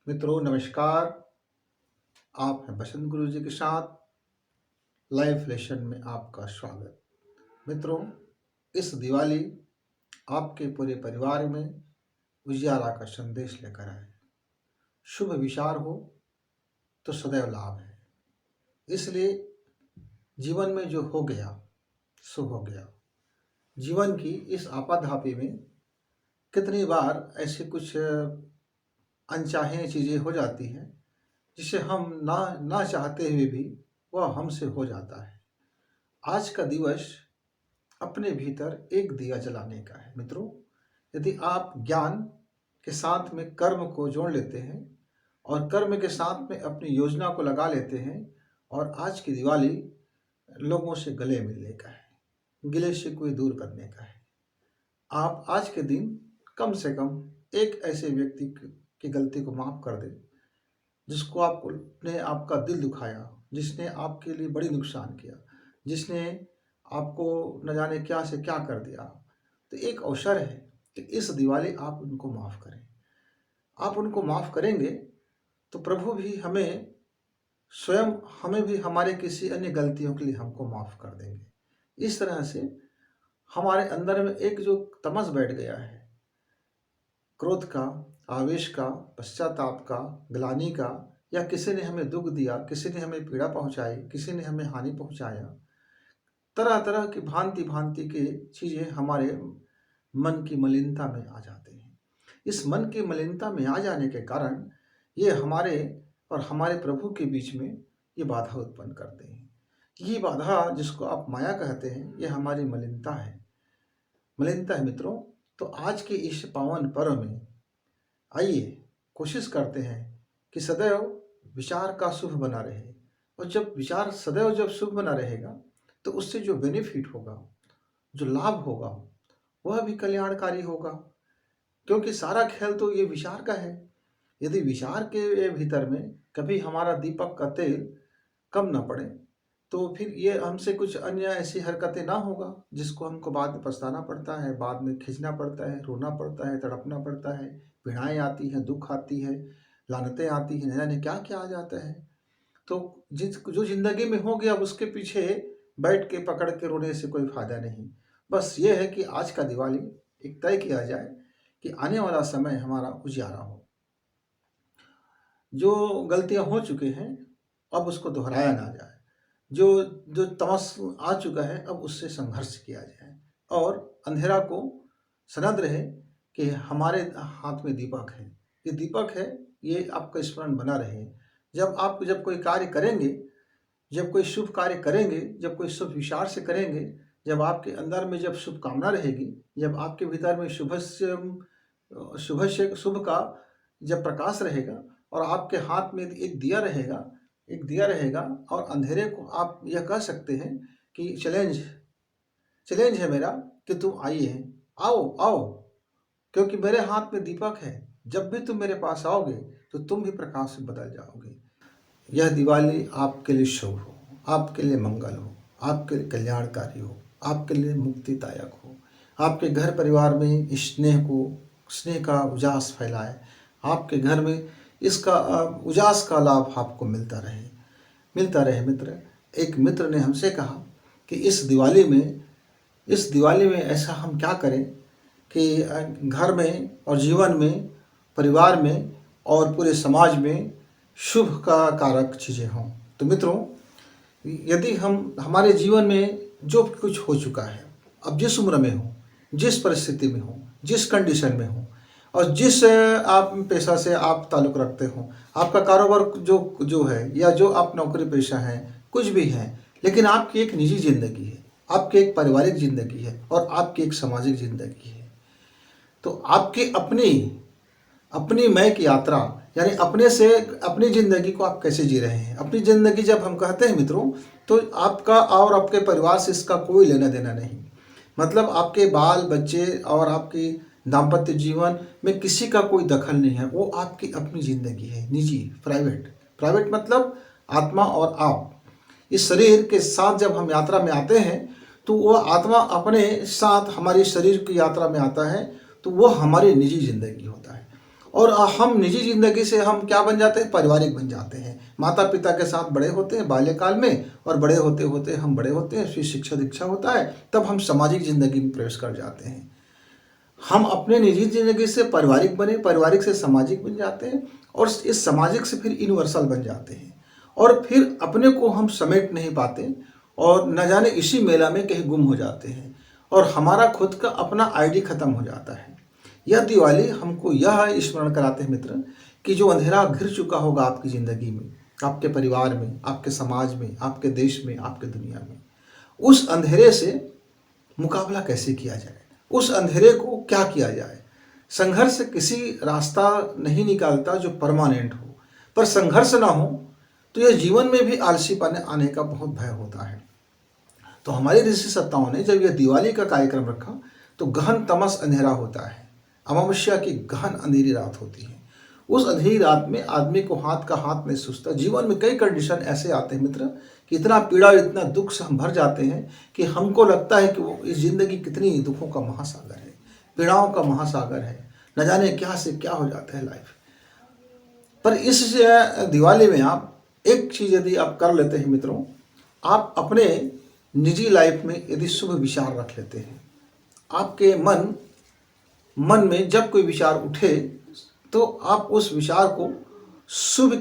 मित्रों नमस्कार। आप हैं बसंत गुरु जी के साथ लाइव लेसन में आपका स्वागत। मित्रों, इस दिवाली आपके पूरे परिवार में उजियारा का संदेश लेकर आए। शुभ विचार हो तो सदैव लाभ है, इसलिए जीवन में जो हो गया सो हो गया। जीवन की इस आपाधापी में कितनी बार ऐसे कुछ अनचाहे चीज़ें हो जाती हैं जिसे हम ना चाहते हुए भी वह हमसे हो जाता है। आज का दिवस अपने भीतर एक दिया जलाने का है। मित्रों, यदि आप ज्ञान के साथ में कर्म को जोड़ लेते हैं और कर्म के साथ में अपनी योजना को लगा लेते हैं और आज की दिवाली लोगों से गले मिलने का है, गिले शिकवे दूर करने का है। आप आज के दिन कम से कम एक ऐसे व्यक्ति की गलती को माफ़ कर दें जिसको आपने आपका दिल दुखाया, जिसने आपके लिए बड़ी नुकसान किया, जिसने आपको न जाने क्या से क्या कर दिया। तो एक अवसर है कि इस दिवाली आप उनको माफ़ करें। आप उनको माफ़ करेंगे तो प्रभु भी हमें भी हमारे किसी अन्य गलतियों के लिए हमको माफ़ कर देंगे। इस तरह से हमारे अंदर में एक जो तमस बैठ गया है, क्रोध का, आवेश का, पश्चाताप का, ग्लानि का, या किसी ने हमें दुख दिया, किसी ने हमें पीड़ा पहुंचाई, किसी ने हमें हानि पहुंचाया, तरह तरह की भांति भांति की चीज़ें हमारे मन की मलिनता में आ जाते हैं। इस मन की मलिनता में आ जाने के कारण ये हमारे और हमारे प्रभु के बीच में ये बाधा उत्पन्न करते हैं। ये बाधा जिसको आप माया कहते हैं, ये हमारी मलिनता है। मलिनता है मित्रों। तो आज के इस पावन पर्व में आइए कोशिश करते हैं कि सदैव विचार का शुभ बना रहे, और जब विचार सदैव जब शुभ बना रहेगा तो उससे जो बेनिफिट होगा, जो लाभ होगा, वह भी कल्याणकारी होगा, क्योंकि सारा खेल तो ये विचार का है। यदि विचार के भीतर में कभी हमारा दीपक का तेल कम ना पड़े तो फिर ये हमसे कुछ अन्य ऐसी हरकतें ना होगा जिसको हमको बाद में पछताना पड़ता है, बाद में खींचना पड़ता है, रोना पड़ता है, तड़पना पड़ता है, पीड़ाएँ आती हैं, दुख आती है, लानतें आती हैं, न जाने क्या क्या आ जाता है। तो जो ज़िंदगी में हो गया उसके पीछे बैठ के पकड़ के रोने से कोई फ़ायदा नहीं। बस ये है कि आज का दिवाली एक तय किया जाए कि आने वाला समय हमारा उजियारा हो। जो गलतियाँ हो चुके हैं अब उसको दोहराया ना जाए। जो तमस आ चुका है अब उससे संघर्ष किया जाए, और अंधेरा को सनद रहे कि हमारे हाथ में दीपक है। ये दीपक है, ये आपका स्मरण बना रहे। जब कोई कार्य करेंगे, जब कोई शुभ कार्य करेंगे, जब कोई शुभ विचार से करेंगे, जब आपके अंदर में जब शुभकामना रहेगी, जब आपके भीतर में शुभ का जब प्रकाश रहेगा और आपके हाथ में एक दिया रहेगा और अंधेरे को आप यह कह सकते हैं कि चैलेंज है मेरा कि तुम आइए, आओ, क्योंकि मेरे हाथ में दीपक है। जब भी तुम मेरे पास आओगे तो तुम भी प्रकाश में बदल जाओगे। यह दिवाली आपके लिए शुभ हो, आपके लिए मंगल हो, आपके लिए कल्याणकारी हो, आपके लिए मुक्तिदायक हो, आपके घर परिवार में स्नेह का उजास फैलाए, आपके घर में इसका उजास का लाभ आपको मिलता रहे। मित्र, एक मित्र ने हमसे कहा कि इस दिवाली में ऐसा हम क्या करें कि घर में और जीवन में, परिवार में और पूरे समाज में शुभ का कारक चीज़ें हों। तो मित्रों, यदि हमारे जीवन में जो कुछ हो चुका है, अब जिस उम्र में हो, जिस परिस्थिति में हो, जिस कंडीशन में हो, और जिस आप पेशा से आप ताल्लुक़ रखते हो, आपका कारोबार जो है, या जो आप नौकरी पेशा है, कुछ भी है, लेकिन आपकी एक निजी ज़िंदगी है, आपकी एक पारिवारिक ज़िंदगी है और आपकी एक सामाजिक ज़िंदगी है। तो आपकी अपनी मैं की यात्रा, यानी अपने से अपनी ज़िंदगी को आप कैसे जी रहे हैं। अपनी ज़िंदगी जब हम कहते हैं मित्रों, तो आपका और आपके परिवार से इसका कोई लेना देना नहीं। मतलब आपके बाल बच्चे और आपकी दाम्पत्य जीवन में किसी का कोई दखल नहीं है। वो आपकी अपनी ज़िंदगी है, निजी, प्राइवेट मतलब आत्मा और आप। इस शरीर के साथ जब हम यात्रा में आते हैं तो वह आत्मा अपने साथ हमारी शरीर की यात्रा में आता है, तो वह हमारी निजी ज़िंदगी होता है। और हम निजी ज़िंदगी से हम क्या बन जाते हैं, पारिवारिक बन जाते हैं। माता पिता के साथ बड़े होते हैं बाल्यकाल में, और बड़े होते होते हम बड़े होते हैं, फिर शिक्षा दीक्षा होता है, तब हम सामाजिक ज़िंदगी में प्रवेश कर जाते हैं। हम अपने निजी ज़िंदगी से पारिवारिक बने, पारिवारिक से सामाजिक बन जाते हैं, और इस सामाजिक से फिर यूनिवर्सल बन जाते हैं, और फिर अपने को हम समेट नहीं पाते, और न जाने इसी मेला में कहीं गुम हो जाते हैं, और हमारा खुद का अपना आईडी खत्म हो जाता है। यह दिवाली हमको यह स्मरण कराते हैं मित्र, कि जो अंधेरा घिर चुका होगा आपकी ज़िंदगी में, आपके परिवार में, आपके समाज में, आपके देश में, आपके दुनिया में, उस अंधेरे से मुकाबला कैसे किया जाए, उस अंधेरे को क्या किया जाए। संघर्ष किसी रास्ता नहीं निकालता जो परमानेंट हो, पर संघर्ष ना हो तो यह जीवन में भी आलसीपन आने का बहुत भय होता है। तो हमारे ऋषि सत्ताओं ने जब यह दिवाली का कार्यक्रम रखा तो गहन तमस अंधेरा होता है, अमावस्या की गहन अंधेरी रात होती है। उस अंधेरी रात में आदमी को हाथ का हाथ नहीं सूझता। जीवन में कई कंडीशन ऐसे आते हैं मित्र कि इतना पीड़ा, इतना दुख से हम भर जाते हैं कि हमको लगता है कि वो इस जिंदगी कितनी दुखों का महासागर है, पीड़ाओं का महासागर है, न जाने क्या से क्या हो जाता है लाइफ। पर इस दिवाली में आप एक चीज़ यदि आप कर लेते हैं मित्रों, आप अपने निजी लाइफ में यदि शुभ विचार रख लेते हैं, आपके मन में जब कोई विचार उठे तो आप उस विचार को शुभ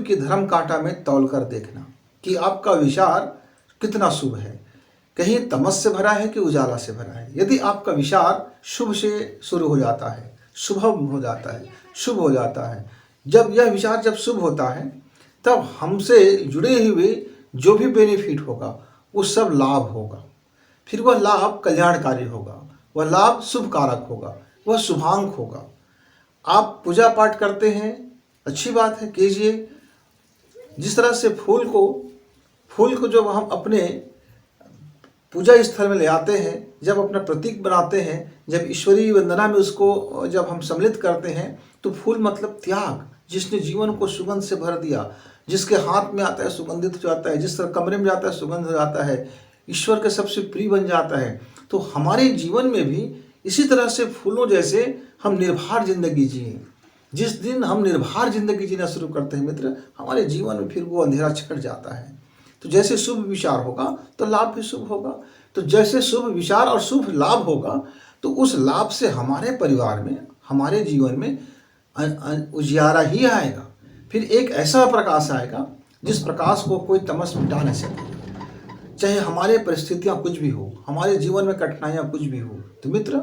की धर्म कांटा में तौल कर देखना कि आपका विचार कितना शुभ है, कहीं तमस से भरा है कि उजाला से भरा है। यदि आपका विचार शुभ से शुरू हो जाता है, शुभ हो जाता है, शुभ हो जाता है, जब यह विचार जब शुभ होता है, तब हमसे जुड़े हुए जो भी बेनिफिट होगा वो सब लाभ होगा। फिर वह लाभ कल्याणकारी होगा, वह लाभ शुभ कारक होगा, वह शुभांक होगा। आप पूजा पाठ करते हैं, अच्छी बात है, कीजिए। जिस तरह से फूल को जब हम अपने पूजा स्थल में ले आते हैं, जब अपना प्रतीक बनाते हैं, जब ईश्वरीय वंदना में उसको जब हम सम्मिलित करते हैं, तो फूल मतलब त्याग, जिसने जीवन को सुगंध से भर दिया, जिसके हाथ में आता है सुगंधित हो जाता है, जिस तरह कमरे में जाता है सुगंध हो जाता है, ईश्वर के सबसे प्रिय बन जाता है। तो हमारे जीवन में भी इसी तरह से फूलों जैसे हम निर्भर जिंदगी जिए। जिस दिन हम निर्भर जिंदगी जीना शुरू करते हैं मित्र, हमारे जीवन में फिर वो अंधेरा छट जाता है। तो जैसे शुभ विचार होगा तो लाभ भी शुभ होगा। तो जैसे शुभ विचार और शुभ लाभ होगा तो उस लाभ से हमारे परिवार में, हमारे जीवन में उजियारा ही आएगा। फिर एक ऐसा प्रकाश आएगा जिस प्रकाश को कोई तमस मिटा नहीं सकेगा। चाहे हमारे परिस्थितियां कुछ भी हो, हमारे जीवन में कठिनाइयां कुछ भी हो, तो मित्र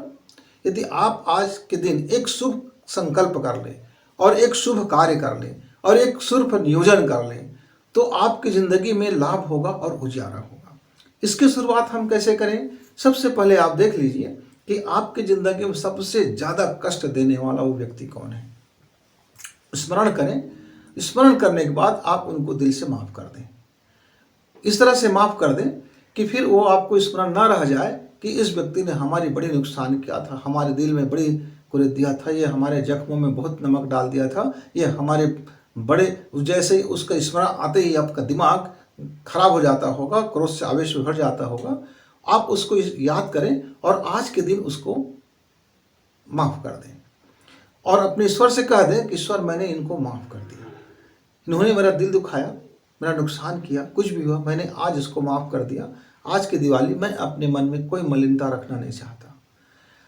यदि आप आज के दिन एक शुभ संकल्प कर लें और एक शुभ कार्य कर लें और एक शुभ नियोजन कर लें, तो आपकी ज़िंदगी में लाभ होगा और उजियारा होगा। इसकी शुरुआत हम कैसे करें? सबसे पहले आप देख लीजिए कि आपकी ज़िंदगी में सबसे ज़्यादा कष्ट देने वाला वो व्यक्ति कौन है। स्मरण करें, स्मरण करने के बाद आप उनको दिल से माफ़ कर दें। इस तरह से माफ़ कर दें कि फिर वो आपको स्मरण ना रह जाए कि इस व्यक्ति ने हमारी बड़ी नुकसान किया था, हमारे दिल में बड़ी कुरेद दिया था, ये हमारे जख्मों में बहुत नमक डाल दिया था, ये हमारे बड़े, जैसे ही उसका स्मरण आते ही आपका दिमाग खराब हो जाता होगा, क्रोध से आवेश में भर जाता होगा। आप उसको याद करें और आज के दिन उसको माफ़ कर दें और अपने ईश्वर से कह दें कि ईश्वर मैंने इनको माफ़ कर दिया, इन्होंने मेरा दिल दुखाया, मेरा नुकसान किया, कुछ भी हुआ, मैंने आज इसको माफ़ कर दिया। आज की दिवाली मैं अपने मन में कोई मलिनता रखना नहीं चाहता।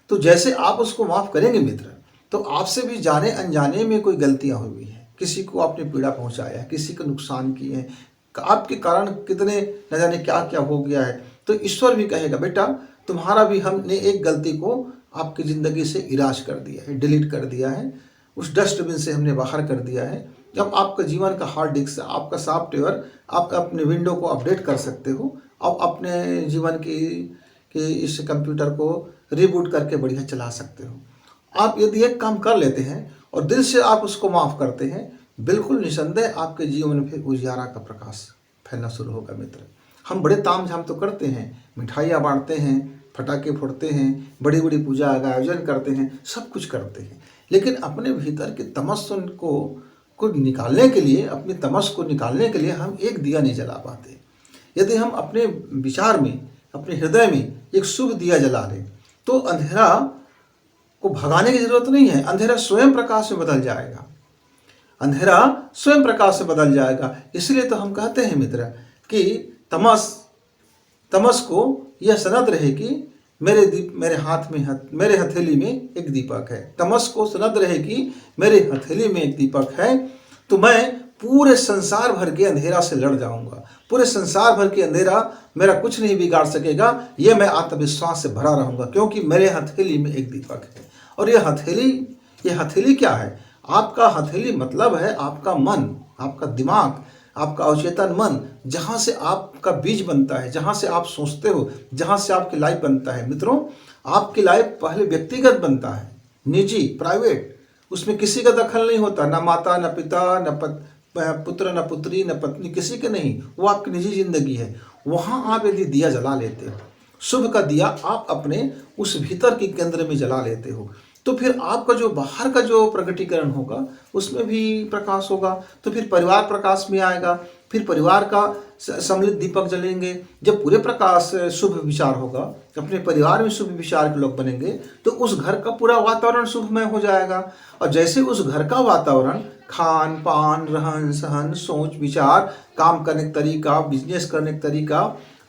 तो जैसे आप उसको माफ़ करेंगे मित्र, तो आपसे भी जाने अनजाने में कोई गलतियां हुई हैं, किसी को आपने पीड़ा पहुंचाया है, किसी को नुकसान किए हैं, आपके कारण कितने न जाने क्या क्या हो गया है, तो ईश्वर भी कहेगा बेटा तुम्हारा भी हमने एक गलती को आपकी ज़िंदगी से इराज कर दिया है, डिलीट कर दिया है, उस डस्टबिन से हमने बाहर कर दिया है। जब आपका जीवन का हार्ड डिस्क, आपका सॉफ्टवेयर, आप अपने विंडो को अपडेट कर सकते हो, आप अपने जीवन की इस कंप्यूटर को रिबूट करके बढ़िया चला सकते हो। आप यदि एक काम कर लेते हैं और दिल से आप उसको माफ़ करते हैं, बिल्कुल निसंदेह आपके जीवन में फिर उजियारा का प्रकाश फैलना शुरू होगा मित्र। हम बड़े ताम झाम तो करते हैं, मिठाइयाँ बांटते हैं, फटाके फोड़ते हैं, बड़ी बड़ी पूजा का आयोजन करते हैं, सब कुछ करते हैं, लेकिन अपने भीतर के तमस्सुन को निकालने के लिए, अपनी तमस को निकालने के लिए हम एक दिया नहीं जला पाते। यदि हम अपने विचार में, अपने हृदय में एक शुभ दिया जला लें तो अंधेरा को भगाने की जरूरत नहीं है, अंधेरा स्वयं प्रकाश में बदल जाएगा, अंधेरा स्वयं प्रकाश में बदल जाएगा। इसलिए तो हम कहते हैं मित्र कि तमस को यह सनद रहे कि मेरे हथेली में एक दीपक है। तमस को सनद रहे कि मेरे हथेली में एक दीपक है, तो मैं पूरे संसार भर के अंधेरा से लड़ जाऊंगा, पूरे संसार भर के अंधेरा मेरा कुछ नहीं बिगाड़ सकेगा। ये मैं आत्मविश्वास से भरा रहूंगा, क्योंकि मेरे हथेली में एक दीपक है। और ये हथेली क्या है? आपका हथेली मतलब है आपका मन, आपका दिमाग, आपका अवचेतन मन, जहाँ से आपका बीज बनता है, जहाँ से आप सोचते हो, जहाँ से आपकी लाइफ बनता है। मित्रों, आपकी लाइफ पहले व्यक्तिगत बनता है, निजी, प्राइवेट, उसमें किसी का दखल नहीं होता, ना माता, न पिता, न पुत्र, न पुत्री, न पत्नी, किसी के नहीं, वो आपकी निजी जिंदगी है। वहाँ आप यदि दिया जला लेते हो, शुभ का दिया आप अपने उस भीतर के केंद्र में जला लेते हो, तो फिर आपका जो बाहर का जो प्रकटीकरण होगा उसमें भी प्रकाश होगा। तो फिर परिवार प्रकाश में आएगा, फिर परिवार का सम्मिलित दीपक जलेंगे। जब पूरे प्रकाश शुभ विचार होगा, अपने परिवार में शुभ विचार के लोग बनेंगे, तो उस घर का पूरा वातावरण शुभमय हो जाएगा। और जैसे उस घर का वातावरण, खान पान, रहन सहन, सोच विचार, काम करने का तरीका, बिजनेस करने का तरीका,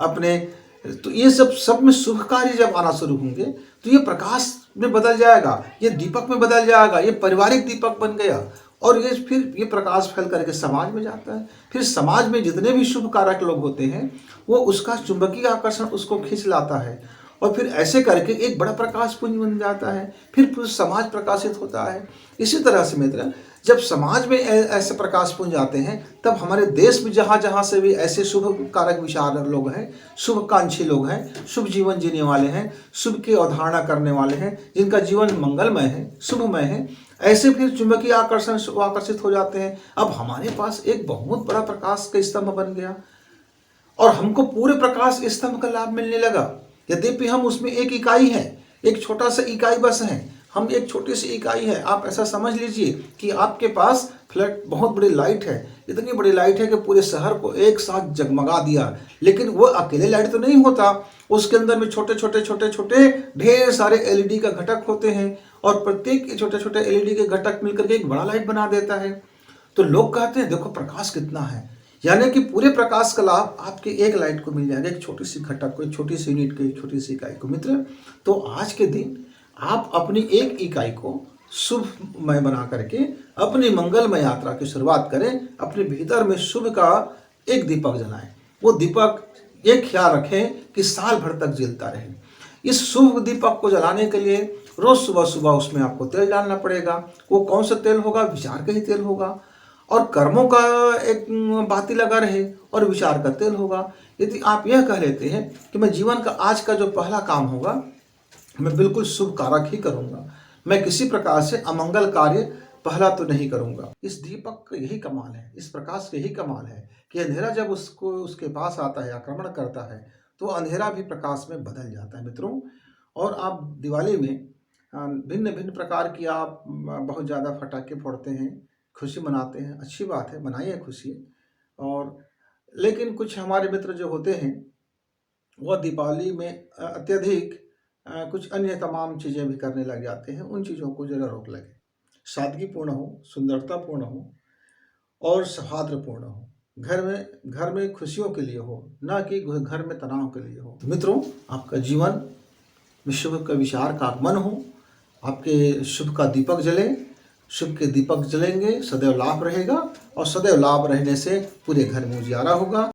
अपने, तो ये सब में शुभ कार्य जब आना शुरू होंगे, तो ये प्रकाश में बदल जाएगा, ये दीपक में बदल जाएगा, ये पारिवारिक दीपक बन गया। और फिर ये प्रकाश फैल करके समाज में जाता है। फिर समाज में जितने भी शुभ कारक लोग होते हैं, वो उसका चुंबकीय आकर्षण उसको खींच लाता है, और फिर ऐसे करके एक बड़ा प्रकाश पुंज बन जाता है। फिर पूरा समाज प्रकाशित होता है। इसी तरह से मित्र, जब समाज में ऐसे प्रकाश पुंज आते हैं, तब हमारे देश में जहाँ जहाँ से भी ऐसे शुभ कारक विचार लोग हैं, शुभकांक्षी लोग हैं, शुभ जीवन जीने वाले हैं, शुभ की अवधारणा करने वाले हैं, जिनका जीवन मंगलमय है, शुभमय है, ऐसे फिर चुंबकीय आकर्षण आकर्षित हो जाते हैं। अब हमारे पास एक बहुत बड़ा प्रकाश का स्तंभ बन गया, और हमको पूरे प्रकाश स्तंभ का लाभ मिलने लगा। यद्यपि हम उसमें एक इकाई है, एक छोटा सा इकाई बस है, हम एक छोटी सी इकाई है। आप ऐसा समझ लीजिए कि आपके पास फ्लैट बहुत बड़ी लाइट है, इतनी बड़ी लाइट है कि पूरे शहर को एक साथ जगमगा दिया। लेकिन वो अकेले लाइट तो नहीं होता, उसके अंदर में छोटे छोटे ढेर सारे एलईडी का घटक होते हैं, और प्रत्येक छोटे छोटे एलईडी के घटक मिलकर के एक बड़ा लाइट बना देता है। तो लोग कहते हैं देखो प्रकाश कितना है, यानी कि पूरे प्रकाश का लाभ आपके एक लाइट को मिल जाएगा, एक छोटी सी घटक को, एक छोटी सी यूनिट को, एक छोटी सी इकाई को। मित्र, तो आज के दिन आप अपनी एक इकाई को शुभमय बना करके अपनी मंगलमय यात्रा की शुरुआत करें। अपने भीतर में शुभ का एक दीपक जलाएं। वो दीपक एक ख्याल रखें कि साल भर तक जलता रहे। इस शुभ दीपक को जलाने के लिए रोज सुबह सुबह उसमें आपको तेल डालना पड़ेगा। वो कौन सा तेल होगा? विचार का ही तेल होगा, और कर्मों का एक बाती लगा रहे, और विचार का तेल होगा। यदि आप यह कह लेते हैं कि मैं जीवन का आज का जो पहला काम होगा, मैं बिल्कुल शुभ कारक ही करूंगा, मैं किसी प्रकार से अमंगल कार्य पहला तो नहीं करूंगा। इस दीपक का यही कमाल है, इस प्रकाश का यही कमाल है कि अंधेरा जब उसके पास आता है, आक्रमण करता है, तो अंधेरा भी प्रकाश में बदल जाता है। मित्रों, और आप दिवाली में भिन्न भिन्न प्रकार की आप बहुत ज़्यादा पटाखे फोड़ते हैं, खुशी मनाते हैं, अच्छी बात है, मनाइए खुशी। और लेकिन कुछ हमारे मित्र जो होते हैं, वह दीपावली में अत्यधिक कुछ अन्य तमाम चीज़ें भी करने लग जाते हैं। उन चीज़ों को जरा रोक लगे, सादगीपूर्ण हो, सुंदरतापूर्ण हो, और सौहार्दपूर्ण हो। घर में खुशियों के लिए हो, ना कि घर में तनाव के लिए हो। मित्रों, आपका जीवन में शुभ का विचार का आगमन हो, आपके शुभ का दीपक जले, शुभ के दीपक जलेंगे, सदैव लाभ रहेगा, और सदैव लाभ रहने से पूरे घर में उजियारा होगा।